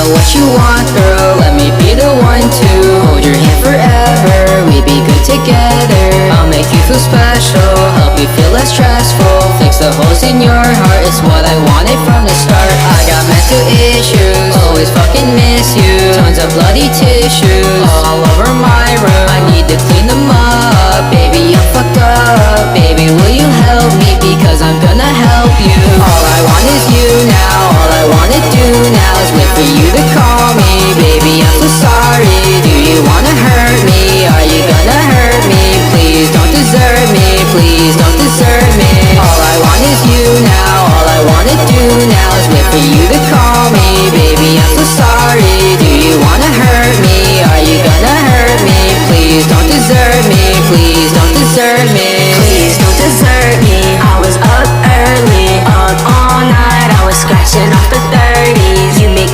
know what you want, girl. Let me be the one to hold your hand forever. We be good together. I'll make you feel special, help you feel less stressful. Fix the holes in your heart, it's what I wanted from the start. I got mental issues, always fucking miss you. Tons of bloody tissues all over my room. I need to clean them up, baby, I'm fucked up. Baby, will you help me, because I'm gonna help you. All I want is you now, all I wanna do now is wait for you to call me. Baby, I'm so sorry.